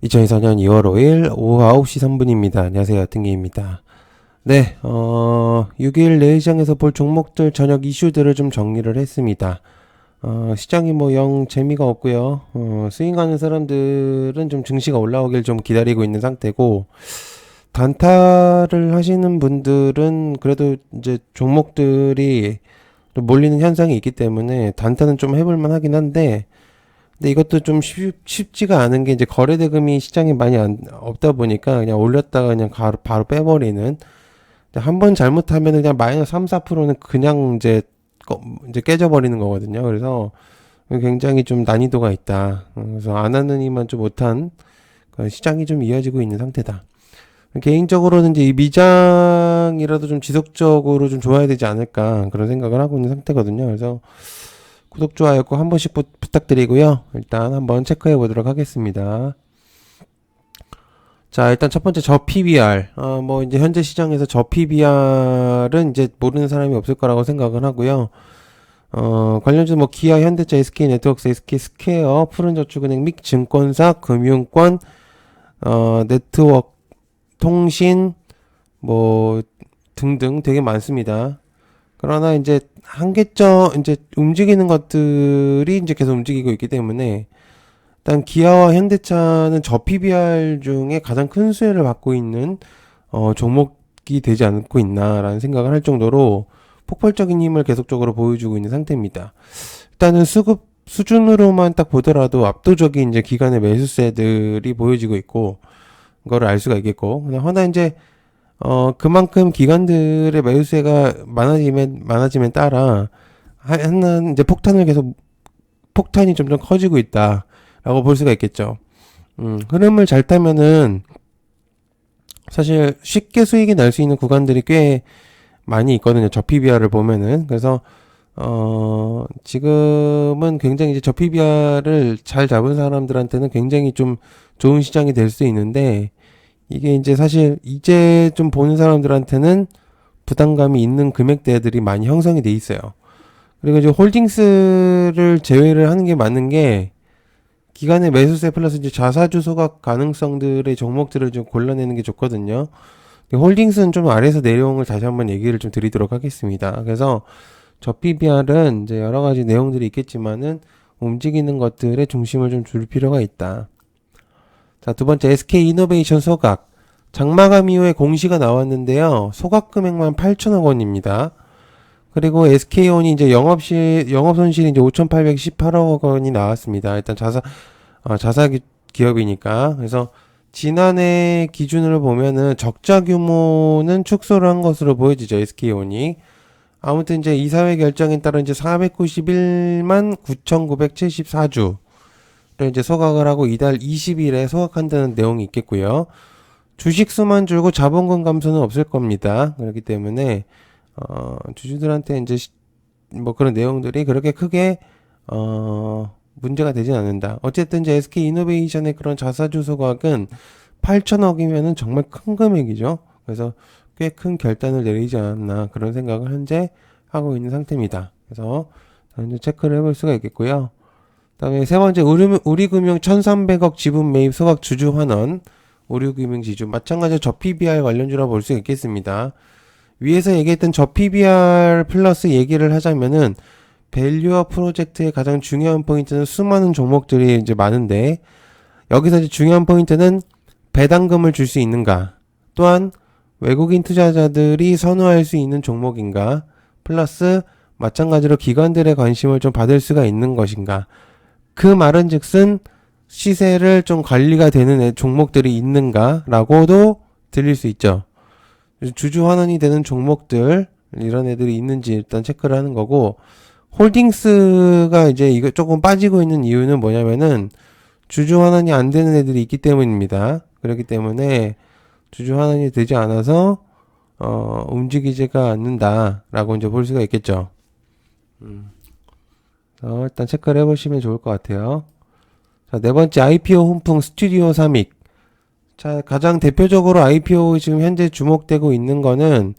2024년 2월 5일 오후 9시 3분입니다. 안녕하세요. 뜬기입니다. 네, 6일 내시장에서 볼 종목들 저녁 이슈들을 좀 정리를 했습니다. 시장이 뭐 영 재미가 없고요. 스윙하는 사람들은 좀 증시가 올라오길 좀 기다리고 있는 상태고, 단타를 하시는 분들은 그래도 이제 종목들이 좀 몰리는 현상이 있기 때문에 단타는 좀 해볼만 하긴 한데, 근데 이것도 좀 쉽지가 않은 게 이제 거래 대금이 시장에 많이 없다 보니까 그냥 올렸다가 그냥 바로 빼버리는. 한 번 잘못하면 그냥 마이너스 3, 4%는 그냥 이제 깨져버리는 거거든요. 그래서 굉장히 좀 난이도가 있다. 그래서 안 하는 이만 좀 못한 시장이 좀 이어지고 있는 상태다. 개인적으로는 이제 이 미장이라도 좀 지속적으로 좀 좋아야 되지 않을까 그런 생각을 하고 있는 상태거든요. 그래서 구독, 좋아요 꼭 한 번씩 부탁드리고요. 일단 한번 체크해 보도록 하겠습니다. 자, 일단 첫 번째 저 PBR. 뭐 이제 현재 시장에서 저 PBR은 이제 모르는 사람이 없을 거라고 생각을 하고요. 관련주 뭐 기아, 현대차, SK네트워크스, SK스퀘어, 푸른저축은행 및 증권사, 금융권, 네트워크, 통신, 뭐 등등 되게 많습니다. 그러나 이제 한계점 이제 움직이는 것들이 이제 계속 움직이고 있기 때문에 일단 기아와 현대차는 저 PBR 중에 가장 큰 수혜를 받고 있는 종목이 되지 않고 있나라는 생각을 할 정도로 폭발적인 힘을 계속적으로 보여주고 있는 상태입니다. 일단은 수급 수준으로만 딱 보더라도 압도적인 이제 기관의 매수세들이 보여지고 있고 그거를 알 수가 있겠고 허나 이제 그만큼 기관들의 매수세가 많아지면 따라, 하나는 이제 폭탄이 점점 커지고 있다라고 볼 수가 있겠죠. 흐름을 잘 타면은, 사실 쉽게 수익이 날 수 있는 구간들이 꽤 많이 있거든요. 저 PBR을 보면은. 그래서, 지금은 굉장히 이제 저 PBR을 잘 잡은 사람들한테는 굉장히 좀 좋은 시장이 될 수 있는데, 이게 이제 사실 이제 좀 보는 사람들한테는 부담감이 있는 금액대들이 많이 형성이 돼 있어요. 그리고 이제 홀딩스를 제외를 하는 게 맞는 게 기간의 매수세 플러스 이제 자사주 소각 가능성들의 종목들을 좀 골라내는 게 좋거든요. 홀딩스는 좀 아래에서 내려온 걸 다시 한번 얘기를 좀 드리도록 하겠습니다. 그래서 저 PBR은 이제 여러 가지 내용들이 있겠지만은 움직이는 것들의 중심을 좀 줄 필요가 있다. 자, 두 번째 SK 이노베이션 소각. 장마감 이후에 공시가 나왔는데요. 소각 금액만 8천억 원입니다. 그리고 SK온이 이제 영업 손실이 이제 5,818억 원이 나왔습니다. 일단 자사 기업이니까. 그래서 지난해 기준으로 보면은 적자 규모는 축소를 한 것으로 보여지죠. SK온이. 아무튼 이제 이사회 결정에 따라 이제 491만 9,974주 이제 소각을 하고 이달 20일에 소각한다는 내용이 있겠고요. 주식 수만 줄고 자본금 감소는 없을 겁니다. 그렇기 때문에 주주들한테 이제 뭐 그런 내용들이 그렇게 크게 문제가 되진 않는다. 어쨌든 이제 SK 이노베이션의 그런 자사주 소각은 8천억이면은 정말 큰 금액이죠. 그래서 꽤 큰 결단을 내리지 않았나 그런 생각을 현재 하고 있는 상태입니다. 그래서 현재 체크를 해볼 수가 있겠고요. 다음에 세 번째 우리금융 1300억 지분 매입 소각 주주 환원 우리금융 지주 마찬가지로 저 PBR 관련주라 볼 수 있겠습니다. 위에서 얘기했던 저 PBR 플러스 얘기를 하자면은 밸류업 프로젝트의 가장 중요한 포인트는 수많은 종목들이 이제 많은데 여기서 이제 중요한 포인트는 배당금을 줄 수 있는가 또한 외국인 투자자들이 선호할 수 있는 종목인가 플러스 마찬가지로 기관들의 관심을 좀 받을 수가 있는 것인가 그 말은 즉슨 시세를 좀 관리가 되는 종목들이 있는가라고도 들릴 수 있죠. 주주 환원이 되는 종목들 이런 애들이 있는지 일단 체크를 하는 거고 홀딩스가 이제 이거 조금 빠지고 있는 이유는 뭐냐면은 주주 환원이 안 되는 애들이 있기 때문입니다. 그렇기 때문에 주주 환원이 되지 않아서 움직이지가 않는다라고 이제 볼 수가 있겠죠. 일단 체크를 해보시면 좋을 것 같아요. 자, 네 번째 IPO 훈풍 스튜디오 3익. 자, 가장 대표적으로 IPO 지금 현재 주목되고 있는 거는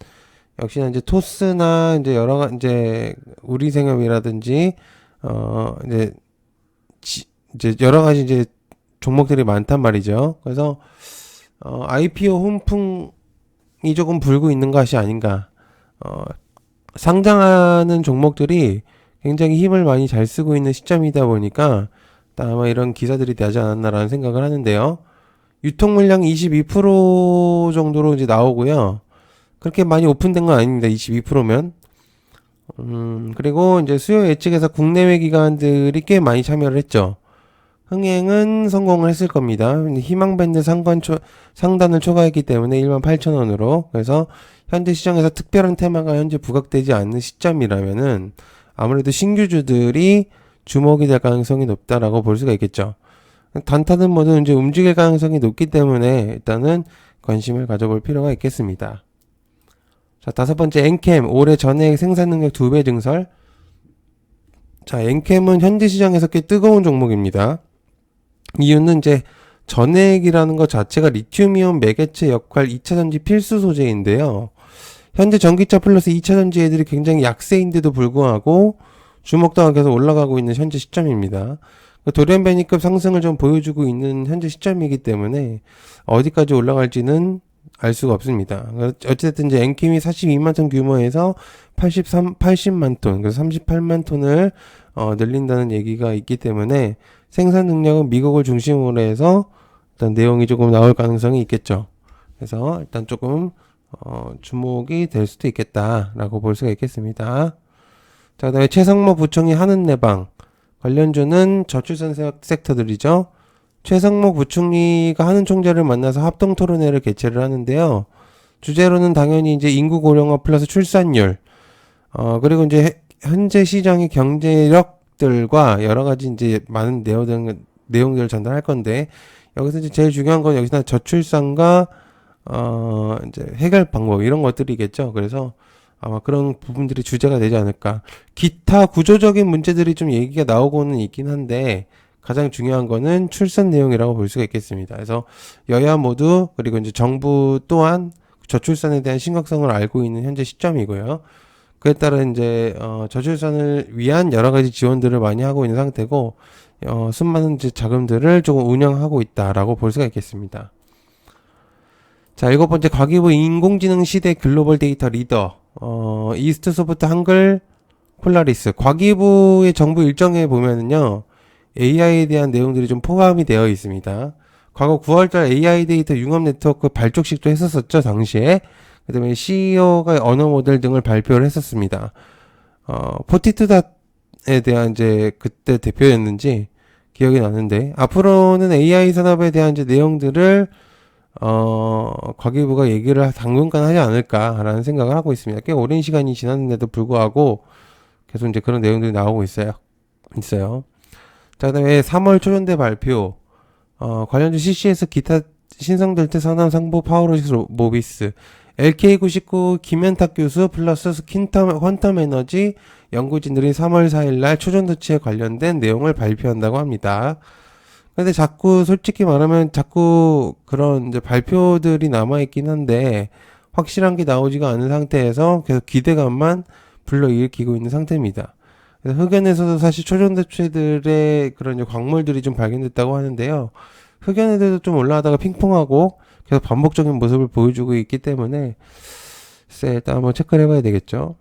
역시나 이제 토스나 이제 이제 우리생협이라든지 이제 여러 가지 이제 종목들이 많단 말이죠. 그래서 IPO 훈풍이 조금 불고 있는 것이 아닌가. 상장하는 종목들이 굉장히 힘을 많이 잘 쓰고 있는 시점이다 보니까 아마 이런 기사들이 나지 않았나라는 생각을 하는데요. 유통 물량 22% 정도로 이제 나오고요. 그렇게 많이 오픈된 건 아닙니다. 22%면. 그리고 이제 수요 예측에서 국내외 기관들이 꽤 많이 참여를 했죠. 흥행은 성공을 했을 겁니다. 희망밴드 상단을 초과했기 때문에 18,000원으로. 그래서 현재 시장에서 특별한 테마가 현재 부각되지 않는 시점이라면은 아무래도 신규주들이 주목이 될 가능성이 높다라고 볼 수가 있겠죠. 단타는 뭐든 이제 움직일 가능성이 높기 때문에 일단은 관심을 가져볼 필요가 있겠습니다. 자, 다섯 번째, 엔캠. 올해 전액 생산 능력 2배 증설. 자, 엔캠은 현재 시장에서 꽤 뜨거운 종목입니다. 이유는 이제 전액이라는 것 자체가 리튬이온 매개체 역할 2차전지 필수 소재인데요. 현재 전기차 플러스 2차전지 애들이 굉장히 약세인데도 불구하고 주목도가 계속 올라가고 있는 현재 시점입니다. 돌연변이급 상승을 좀 보여주고 있는 현재 시점이기 때문에 어디까지 올라갈지는 알 수가 없습니다. 어쨌든 이제 엔킴이 42만 톤 규모에서 80만 톤, 그래서 38만 톤을 늘린다는 얘기가 있기 때문에 생산 능력은 미국을 중심으로 해서 일단 내용이 조금 나올 가능성이 있겠죠. 그래서 일단 조금 주목이 될 수도 있겠다라고 볼 수가 있겠습니다. 자, 그다음에 최상모 부총리 하는 내방 관련주는 저출산 섹터들이죠. 최상목 부총리가 하는 총재를 만나서 합동 토론회를 개최를 하는데요. 주제로는 당연히 이제 인구 고령화 플러스 출산율, 그리고 이제 현재 시장의 경제력들과 여러 가지 이제 많은 내용들을 전달할 건데, 여기서 이제 제일 중요한 건 여기서 저출산과, 이제 해결 방법, 이런 것들이겠죠. 그래서 아마 그런 부분들이 주제가 되지 않을까. 기타 구조적인 문제들이 좀 얘기가 나오고는 있긴 한데, 가장 중요한 거는 출산 내용이라고 볼 수가 있겠습니다. 그래서 여야 모두 그리고 이제 정부 또한 저출산에 대한 심각성을 알고 있는 현재 시점이고요. 그에 따라 이제 저출산을 위한 여러 가지 지원들을 많이 하고 있는 상태고 수많은 이제 자금들을 조금 운영하고 있다라고 볼 수가 있겠습니다. 자, 일곱 번째, 과기부 인공지능 시대 글로벌 데이터 리더 이스트 소프트 한글 폴라리스. 과기부의 정부 일정에 보면은요, AI에 대한 내용들이 좀 포함이 되어 있습니다. 과거 9월달 AI 데이터 융합 네트워크 발족식도 했었었죠, 당시에. 그 다음에 CEO가 언어 모델 등을 발표를 했었습니다. 포티투닷에 대한 이제 그때 대표였는지 기억이 나는데, 앞으로는 AI 산업에 대한 이제 내용들을, 과기부가 얘기를 당분간 하지 않을까라는 생각을 하고 있습니다. 꽤 오랜 시간이 지났는데도 불구하고 계속 이제 그런 내용들이 나오고 있어요. 자, 그 다음에 3월 초전대 발표, 관련주 CC에서 기타 신성델타 산암 상보 파워로직스 모비스, LK99 김현탁 교수 플러스 퀀텀 에너지 연구진들이 3월 4일날 초전도체에 관련된 내용을 발표한다고 합니다. 근데 자꾸 솔직히 말하면 자꾸 그런 이제 발표들이 남아있긴 한데 확실한 게 나오지가 않은 상태에서 계속 기대감만 불러일으키고 있는 상태입니다. 흑연에서도 사실 초전도체들의 그런 광물들이 좀 발견됐다고 하는데요. 흑연에도 좀 올라가다가 핑퐁하고 계속 반복적인 모습을 보여주고 있기 때문에 일단 한번 체크를 해봐야 되겠죠.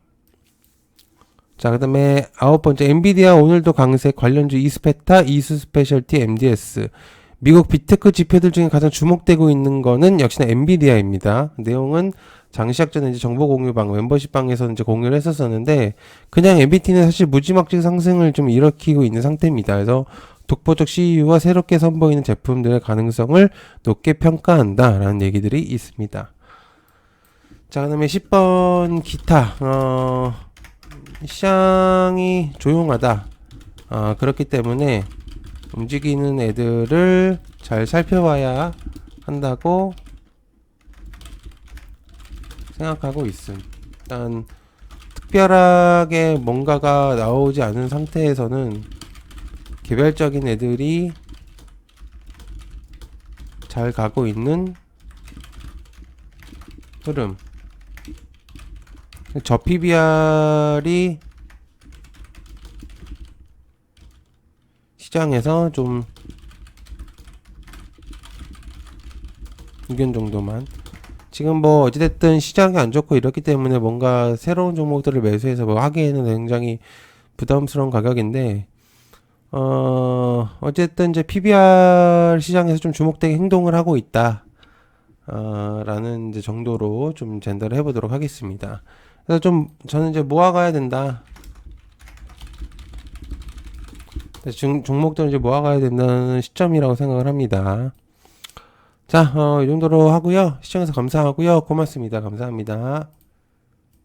자, 그 다음에 아홉 번째, 엔비디아 오늘도 강세 관련주 이스페타, 이수스페셜티, MDS. 미국 빅테크 지표들 중에 가장 주목되고 있는 거는 역시나 엔비디아입니다. 내용은 장시작 전에 이제 정보 공유방, 멤버십방에서 이제 공유를 했었었는데, 그냥 엔비티는 사실 무지막지 상승을 좀 일으키고 있는 상태입니다. 그래서 독보적 CEU와 새롭게 선보이는 제품들의 가능성을 높게 평가한다라는 얘기들이 있습니다. 자, 그 다음에 10번 기타, 시장이 조용하다. 그렇기 때문에 움직이는 애들을 잘 살펴봐야 한다고 생각하고 있음. 일단 특별하게 뭔가가 나오지 않은 상태에서는 개별적인 애들이 잘 가고 있는 흐름. 저 PBR이 시장에서 좀 의견 정도만. 지금 뭐 어찌됐든 시장이 안 좋고 이렇기 때문에 뭔가 새로운 종목들을 매수해서 뭐 하기에는 굉장히 부담스러운 가격인데, 어쨌든 이제 PBR 시장에서 좀 주목되게 행동을 하고 있다. 라는 이제 정도로 좀 전달을 해보도록 하겠습니다. 그래서 좀 저는 이제 모아가야 된다. 종목들을 이제 모아가야 된다는 시점이라고 생각을 합니다. 자, 이 정도로 하고요. 시청해서 감사하고요. 고맙습니다. 감사합니다.